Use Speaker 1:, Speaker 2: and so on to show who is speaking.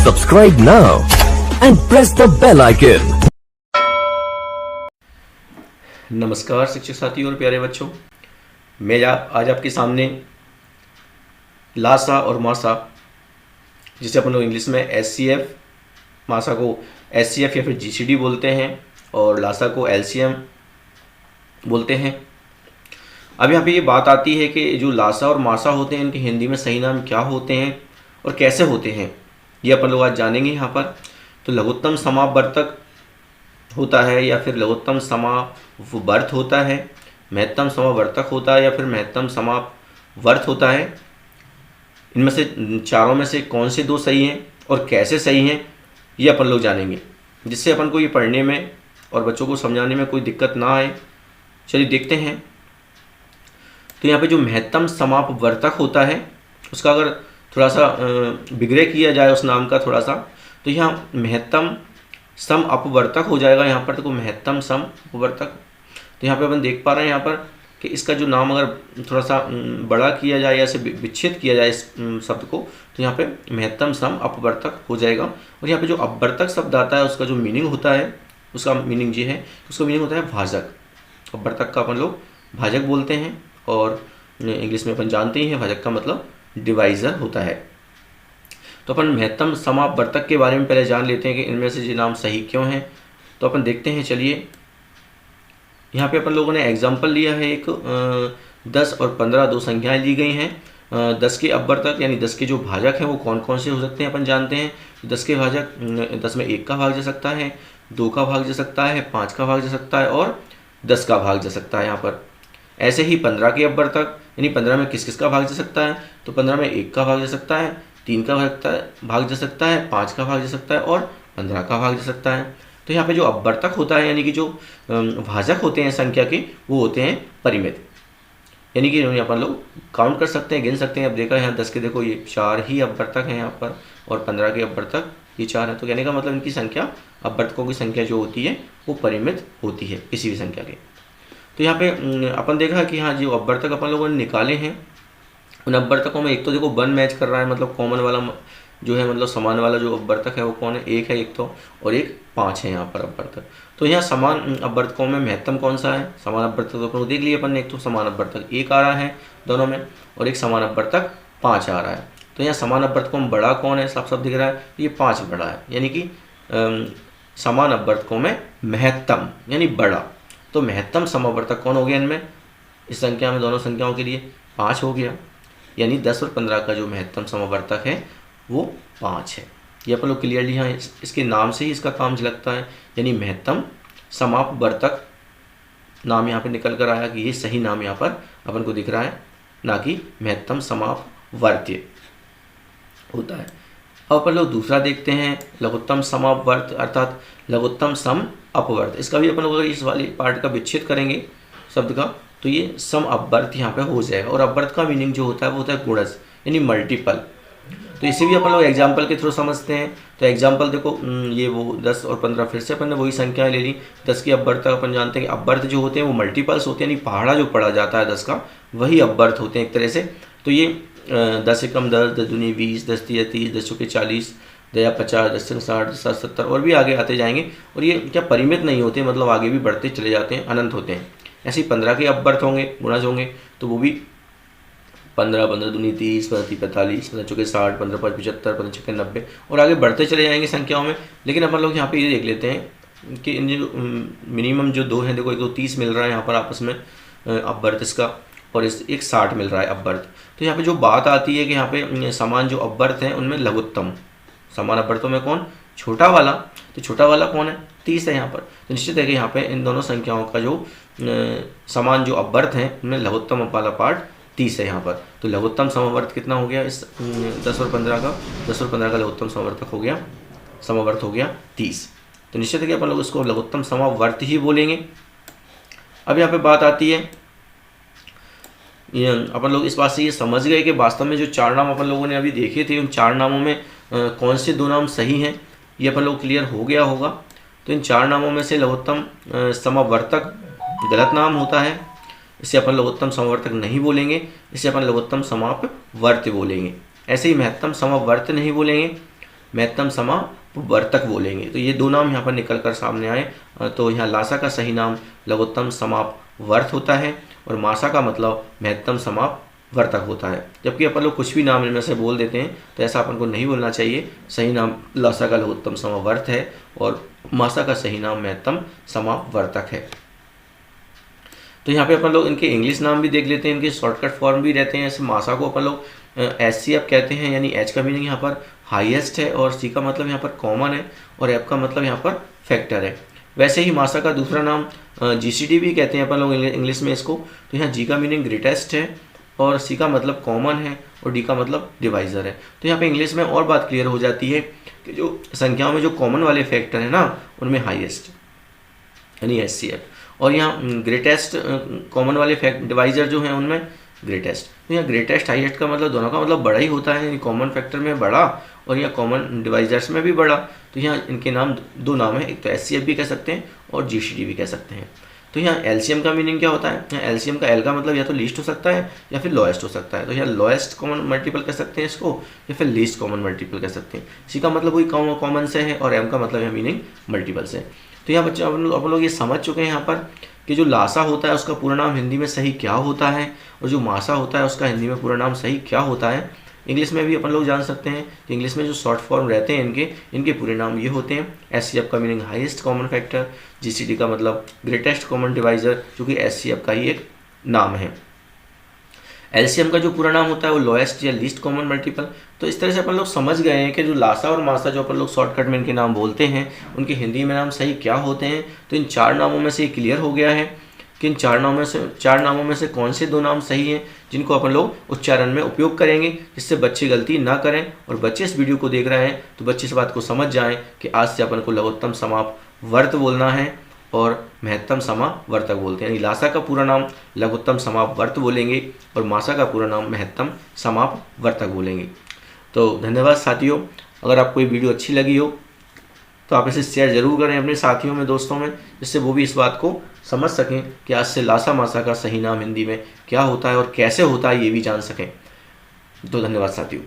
Speaker 1: Subscribe now and press the bell icon.
Speaker 2: नमस्कार शिक्षक साथियों और प्यारे बच्चों, मैं आज आपके सामने लासा और मासा, जिसे अपन लोग इंग्लिश में SCF, मासा को SCF या फिर GCD बोलते हैं और लासा को LCM बोलते हैं। अब यहाँ पे ये बात आती है कि जो लासा और मासा होते हैं इनके हिंदी में सही नाम क्या होते हैं और कैसे होते हैं, ये अपन लोग आज जानेंगे यहाँ पर। तो लघुत्तम समावर्तक होता है या फिर लघुत्तम समावर्त होता है, महत्तम समावर्तक होता है या फिर महत्तम समावर्त होता है। इनमें से चारों में से कौन से दो सही हैं और कैसे सही हैं, ये अपन लोग जानेंगे, जिससे अपन को ये पढ़ने में और बच्चों को समझाने में कोई दिक्कत ना आए। चलिए देखते हैं। तो यहाँ पे जो महत्तम समापवर्तक होता है उसका अगर थोड़ा सा विग्रह किया जाए उस नाम का थोड़ा सा, तो यहाँ महत्तम सम अपवर्तक हो जाएगा यहाँ पर। तो महत्तम सम अपवर्तक, तो यहाँ पे अपन देख पा रहे हैं यहाँ पर कि इसका जो नाम अगर थोड़ा सा बड़ा किया जाए या इसे विच्छेद किया जाए इस शब्द को, तो यहाँ पे महत्तम सम अपवर्तक हो जाएगा। और यहाँ पे जो अपवर्तक शब्द आता है उसका जो मीनिंग होता है, उसका मीनिंग ये है, उसका मीनिंग होता है भाजक। अपवर्तक का अपन लोग भाजक बोलते हैं और इंग्लिश में अपन जानते ही हैं भाजक का मतलब डिवाइज़र होता है। तो अपन महत्तम समावर्तक के बारे में पहले जान लेते हैं कि इनमें से ये नाम सही क्यों हैं। तो अपन देखते हैं। चलिए यहाँ पे अपन लोगों ने एग्जाम्पल लिया है एक 10 और 15 दो संख्याएं ली गई हैं। 10 के अपवर्तक यानी 10 के जो भाजक हैं वो कौन कौन से हो सकते हैं अपन जानते हैं। 10 के भाजक 10 में 1 का भाग जा सकता है, 2 का भाग जा सकता है, 5 का भाग जा सकता है और 10 का भाग जा सकता है यहाँ पर। ऐसे ही 15 के अपवर्तक यानी 15 में किस किस का भाग जा सकता है, तो 15 में 1 का भाग जा सकता है, 3 का भाग जा सकता है, 5 का भाग जा सकता है और 15 का भाग जा सकता है। तो यहाँ पे जो अपवर्तक होता है यानी कि जो भाजक होते हैं संख्या के, वो होते हैं परिमित, यानी कि अपन लोग काउंट कर सकते हैं, गिन सकते हैं। अब देखा यहाँ 10 के देखो ये 4 ही अपवर्तक हैं यहाँ पर और 15 के अपवर्तक ये 4 है। तो कहने का मतलब इनकी संख्या, अपवर्तकों की संख्या जो होती है वो परिमित होती है किसी भी संख्या के। तो यहाँ पे अपन देखा कि हाँ जो अपवर्तक अपन लोगों ने निकाले हैं, उन अपवर्तकों में एक तो देखो 1 मैच कर रहा है, मतलब कॉमन वाला जो है, मतलब समान वाला जो अपवर्तक है वो कौन है, 1 है एक तो, और एक 5 है यहाँ पर अपवर्तक। तो यहाँ समान अपवर्तकों में महत्तम कौन सा है, समान अपवर्तक तो अपन को देख लिया अपन ने, एक तो समान अपवर्तक 1 आ रहा है दोनों में और एक समान अपवर्तक 5 आ रहा है। तो यहाँ समान अपवर्तकों में बड़ा कौन है, साफ साफ दिख रहा है, ये 5 बड़ा है, यानी कि समान अपवर्तकों में महत्तम यानी बड़ा। तो महत्तम समावर्तक कौन हो गया इनमें, इस संख्या में, दोनों संख्याओं के लिए 5 हो गया, यानी 10 और 15 का जो महत्तम समावर्तक है वो 5 है। ये अपन लोग क्लियरली यहाँ इसके नाम से ही इसका काम झलकता है, यानी महत्तम समापवर्तक नाम यहाँ पे निकल कर आया कि ये सही नाम यहाँ पर अपन को दिख रहा है, ना कि महत्तम समापवर्त्य होता है। अब अपन लोग दूसरा देखते हैं, लघुत्तम समापवर्त अर्थात लघुत्तम सम अपवर्त। इसका भी अपन लोग अगर इस वाले पार्ट का विच्छेद करेंगे शब्द का, तो ये सम अपवर्त यहाँ पे हो जाएगा। और अपवर्त का मीनिंग जो होता है वो होता है गुणज यानी मल्टीपल। तो इसे भी अपन लोग एग्जाम्पल के थ्रू समझते हैं। तो एग्जाम्पल देखो, ये वो 10 और 15 फिर से अपन ने वही संख्याएं ले ली। 10 के अपवर्तक अपन जानते हैं कि अपवर्त जो होते हैं वो मल्टीपल्स होते हैं, यानी पहाड़ा जो पड़ा जाता है 10 का, वही अपवर्त होते हैं एक तरह से। तो ये 10 से कम 10, 10 दूनी 20, 10 तिया 30, 10 चौके 40, 10 या 50, 10 से 60, 10 70 और भी आगे आते जाएंगे। और ये क्या परिमित नहीं होते, मतलब आगे भी बढ़ते चले जाते हैं, अनंत होते हैं। ऐसे ही 15 के अपवर्त होंगे, गुणज होंगे, तो वो भी 15, 15 दूनी 30, 15 45, 15 चौके 60, 15 5 75, 15 छक्के 90 और आगे बढ़ते चले जाएंगे संख्याओं में। लेकिन अपन लोग यहाँ पे ये देख लेते हैं कि इन जो मिनिमम जो दो हैं, देखो एक तो 30 मिल रहा है यहाँ पर आपस में अपवर्त इसका, और इस एक 60 मिल रहा है अपवर्त। तो यहाँ पे जो बात आती है कि यहाँ पे समान जो अपवर्त हैं उनमें लघुत्तम समान अपवर्तों में कौन, छोटा वाला। तो छोटा वाला कौन है, 30 है यहाँ पर। तो निश्चित है कि यहाँ पे इन दोनों संख्याओं का जो समान जो अपवर्त हैं उनमें लघुत्तम वाला पार्ट 30 है यहाँ पर। तो लघुत्तम समवर्त कितना हो गया इस 10 और 15 का, 10 और 15 का लघुत्तम समवर्तक हो गया, समवर्त हो गया 30। तो निश्चित है कि अपन लोग इसको लघुत्तम समवर्त ही बोलेंगे। अब यहाँ पे बात आती है, अपन लोग इस बात से ये समझ गए कि वास्तव में जो 4 नाम अपन लोगों ने अभी देखे थे, उन 4 नामों में कौन से 2 नाम सही हैं, ये अपन लोग क्लियर हो गया होगा। तो इन 4 नामों में से लघुत्तम समवर्तक गलत नाम होता है, इसे अपन लघुत्तम समवर्तक नहीं बोलेंगे, इसे अपन लघुत्तम समापवर्त्य बोलेंगे। ऐसे ही महत्तम समवर्त्य नहीं बोलेंगे, महत्तम समापवर्तक बोलेंगे। तो ये दो नाम यहाँ पर निकल कर सामने आए। तो यहाँ लासा का सही नाम लघुत्तम समापवर्त होता है और मासा का मतलब महत्तम समापवर्तक होता है। जबकि अपन लोग कुछ भी नाम इनमें से बोल देते हैं तो ऐसा अपन को नहीं बोलना चाहिए। सही नाम लासा का लघुत्तम समापवर्त है और मासा का सही नाम महत्तम समापवर्तक है। तो यहाँ पे अपन लोग इनके इंग्लिश नाम भी देख लेते हैं, इनके शॉर्टकट फॉर्म भी रहते हैं। ऐसे मासा को अपन लोग HCF कहते हैं, यानी H का मीनिंग यहाँ पर हाईएस्ट है और C का मतलब यहाँ पर कॉमन है और F का मतलब यहाँ पर फैक्टर है। वैसे ही मासा का दूसरा नाम GCD भी कहते हैं अपन लोग इंग्लिश में इसको। तो यहाँ G का मीनिंग ग्रेटेस्ट है और C का मतलब कॉमन है और D का मतलब डिवाइज़र है। तो यहाँ पे इंग्लिश में और बात क्लियर हो जाती है कि जो संख्याओं में जो कॉमन वाले फैक्टर है ना उनमें हाईएस्ट यानी HCF, और यहाँ ग्रेटेस्ट कॉमन वाले डिवाइज़र जो हैं उनमें ग्रेटेस्ट। तो यहाँ ग्रेटेस्ट हाईएस्ट का मतलब दोनों का मतलब बड़ा ही होता है, यानी कॉमन फैक्टर में बड़ा और यहाँ कॉमन डिवाइजर्स में भी बड़ा। तो यहाँ इनके नाम दो नाम है, एक तो HCF भी कह सकते हैं और GCD भी कह सकते हैं। तो यहाँ LCM का मीनिंग क्या होता है? यहाँ LCM का L का मतलब या तो लीस्ट हो सकता है या फिर लोएस्ट हो सकता है। तो यहाँ लोएस्ट कॉमन मल्टीपल कह सकते हैं इसको या फिर लीस्ट कॉमन मल्टीपल कह सकते हैं। C का मतलब वही कॉमन से है और M का मतलब है मीनिंग मल्टीपल से। तो यहाँ बच्चे अपन लोग ये समझ चुके हैं यहाँ पर कि जो लासा होता है उसका पूरा नाम हिंदी में सही क्या होता है और जो मासा होता है उसका हिंदी में पूरा नाम सही क्या होता है। इंग्लिश में भी अपन लोग जान सकते हैं कि इंग्लिश में जो शॉर्ट फॉर्म रहते हैं इनके पूरे नाम ये होते हैं। HCF का meaning highest common factor, GCD का मतलब ग्रेटेस्ट कॉमन डिवाइज़र जो कि HCF का ही एक नाम है। LCM का जो पूरा नाम होता है वो लोएस्ट या लीस्ट कॉमन मल्टीपल। तो इस तरह से अपन लोग समझ गए हैं कि जो लासा और मासा जो अपन लोग शॉर्टकट में इनके नाम बोलते हैं उनके हिंदी में नाम सही क्या होते हैं। तो इन चार नामों में से ये क्लियर हो गया है कि इन चार नामों में से कौन से दो नाम सही हैं जिनको अपन लोग उच्चारण में उपयोग करेंगे, जिससे बच्चे गलती ना करें। और बच्चे इस वीडियो को देख रहे हैं तो बच्चे इस बात को समझ जाएं कि आज से अपन को लघुत्तम समापवर्त बोलना है और महत्तम समापवर्तक बोलते हैं। यानी लासा का पूरा नाम लघुत्तम समापवर्त बोलेंगे और मासा का पूरा नाम महत्तम समापवर्तक बोलेंगे। तो धन्यवाद साथियों। अगर आपको ये वीडियो अच्छी लगी हो तो आप इसे शेयर ज़रूर करें अपने साथियों में, दोस्तों में, जिससे वो भी इस बात को समझ सकें कि आज से लासा मासा का सही नाम हिंदी में क्या होता है और कैसे होता है ये भी जान सकें। तो धन्यवाद साथियों।